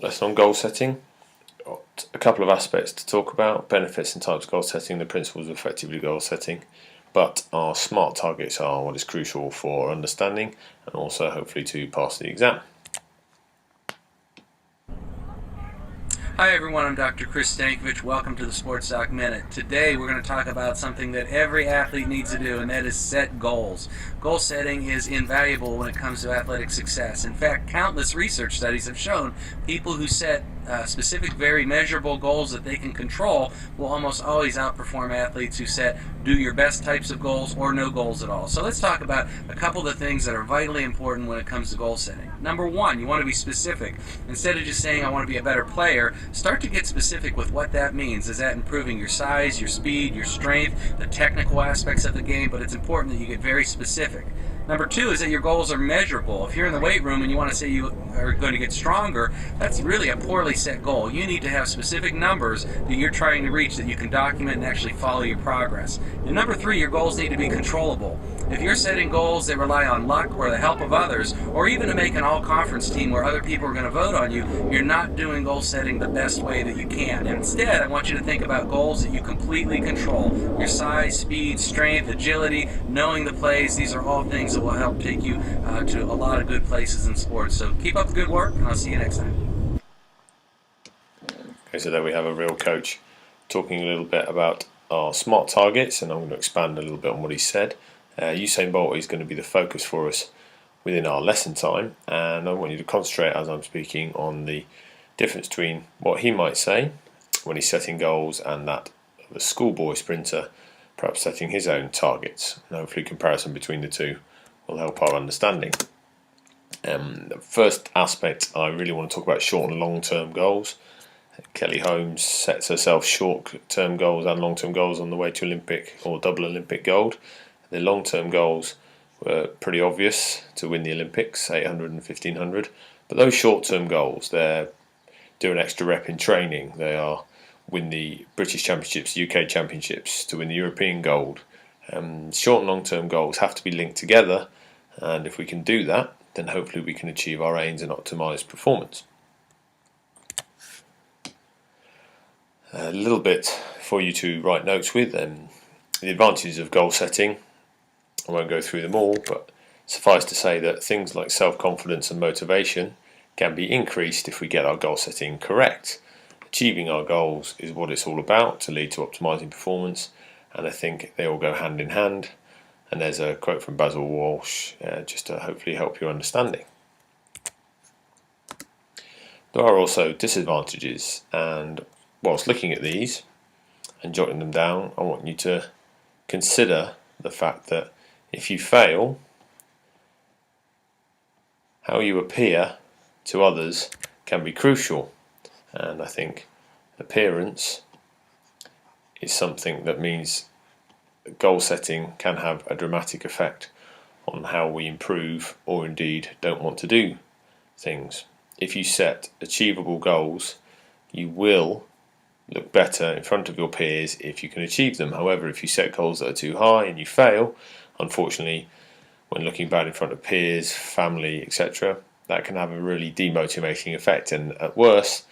lesson on goal setting. Got a couple of aspects to talk about: benefits and types of goal setting, the principles of effectively goal setting. But our SMART targets are what is crucial for understanding and also hopefully to pass the exam. Hi everyone, I'm Dr. Chris Stankovich. Welcome to the Sports Doc Minute. Today we're going to talk about something that every athlete needs to do, and that is set goals. Goal setting is invaluable when it comes to athletic success. In fact, countless research studies have shown people who set specific, very measurable goals that they can control will almost always outperform athletes who set do your best types of goals or no goals at all. So let's talk about a couple of things that are vitally important when it comes to goal setting. Number one, you want to be specific. Instead of just saying I want to be a better player, start to get specific with what that means. Is that improving your size, your speed, your strength, the technical aspects of the game? But it's important that you get very specific. Number two is that your goals are measurable. If you're in the weight room and you want to say you are going to get stronger, that's really a poorly set goal. You need to have specific numbers that you're trying to reach that you can document and actually follow your progress. And number three, your goals need to be controllable. If you're setting goals that rely on luck or the help of others, or even to make an all-conference team where other people are going to vote on you, you're not doing goal setting the best way that you can. And instead, I want you to think about goals that you completely control. Your size, speed, strength, agility, knowing the plays, these are all things that will help take you to a lot of good places in sports. So keep up the good work, and I'll see you next time. Okay, so there we have a real coach talking a little bit about our SMART targets, and I'm going to expand a little bit on what he said. Usain Bolt is going to be the focus for us within our lesson time, and I want you to concentrate as I'm speaking on the difference between what he might say when he's setting goals and that of a schoolboy sprinter perhaps setting his own targets. And hopefully comparison between the two will help our understanding. The first aspect, I really want to talk about short and long-term goals. Kelly Holmes sets herself short-term goals and long-term goals on the way to Olympic or double Olympic gold. The long-term goals were pretty obvious: to win the Olympics, 800 and 1500. But those short-term goals, they're do an extra rep in training. They are win the British Championships, UK Championships, to win the European gold. Short and long-term goals have to be linked together, and if we can do that, then hopefully we can achieve our aims and optimise performance. A little bit for you to write notes with, the advantages of goal setting. I won't go through them all, but suffice to say that things like self-confidence and motivation can be increased if we get our goal setting correct. Achieving our goals is what it's all about to lead to optimising performance, and I think they all go hand in hand. And there's a quote from Basil Walsh just to hopefully help your understanding. There are also disadvantages, and whilst looking at these and jotting them down, I want you to consider the fact that if you fail, how you appear to others can be crucial. And I think appearance is something that means goal setting can have a dramatic effect on how we improve or indeed don't want to do things. If you set achievable goals, you will look better in front of your peers if you can achieve them. However, if you set goals that are too high and you fail, unfortunately, when looking bad in front of peers, family, etc., that can have a really demotivating effect, and at worst,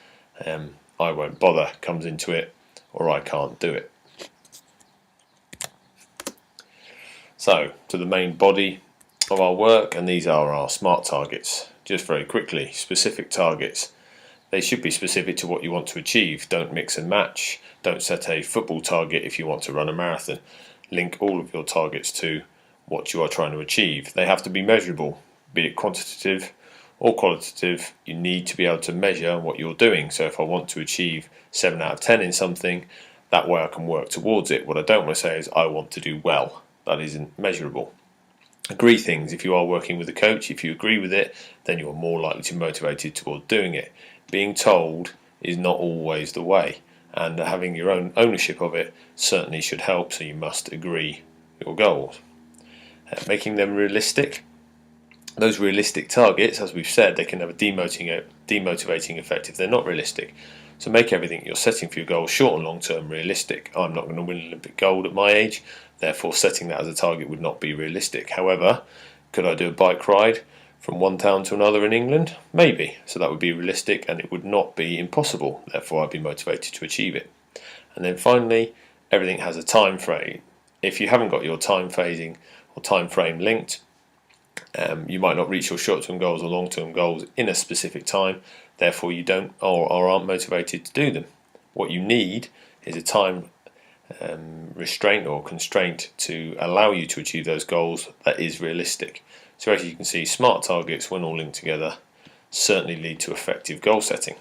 I won't bother comes into it, or I can't do it. So, to the main body of our work, and these are our SMART targets. Just very quickly, specific targets. They should be specific to what you want to achieve. Don't mix and match. Don't set a football target if you want to run a marathon. Link all of your targets to what you are trying to achieve. They have to be measurable, be it quantitative or qualitative. You need to be able to measure what you're doing. So if I want to achieve 7 out of 10 in something, that way I can work towards it. What I don't want to say is I want to do well. That isn't measurable. Agree things. If you are working with a coach, if you agree with it, then you're more likely to be motivated toward doing it. Being told is not always the way, and having your own ownership of it certainly should help, so you must agree your goals. Making them realistic. Those realistic targets, as we've said, they can have a demotivating effect if they're not realistic. So make everything you're setting for your goals, short and long term, realistic. I'm not going to win Olympic gold at my age, therefore setting that as a target would not be realistic. However, could I do a bike ride from one town to another in England? Maybe. So that would be realistic and it would not be impossible. Therefore, I'd be motivated to achieve it. And then finally, everything has a time frame. If you haven't got your time phasing or time frame linked, you might not reach your short-term goals or long-term goals in a specific time. Therefore, you don't or aren't motivated to do them. What you need is a time restraint or constraint to allow you to achieve those goals that is realistic. So as you can see, SMART targets, when all linked together, certainly lead to effective goal setting.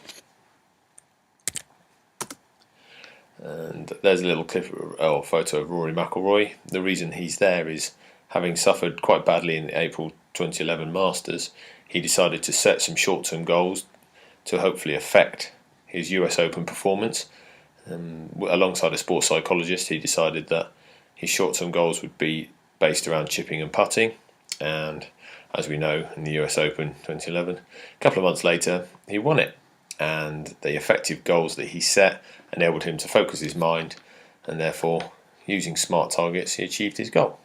And there's a little clip or photo of Rory McIlroy. The reason he's there is, having suffered quite badly in the April 2011 Masters, he decided to set some short-term goals to hopefully affect his US Open performance. Alongside a sports psychologist, he decided that his short-term goals would be based around chipping and putting. And as we know, in the US Open 2011, a couple of months later, he won it. And the effective goals that he set enabled him to focus his mind, and therefore, using SMART targets, he achieved his goal.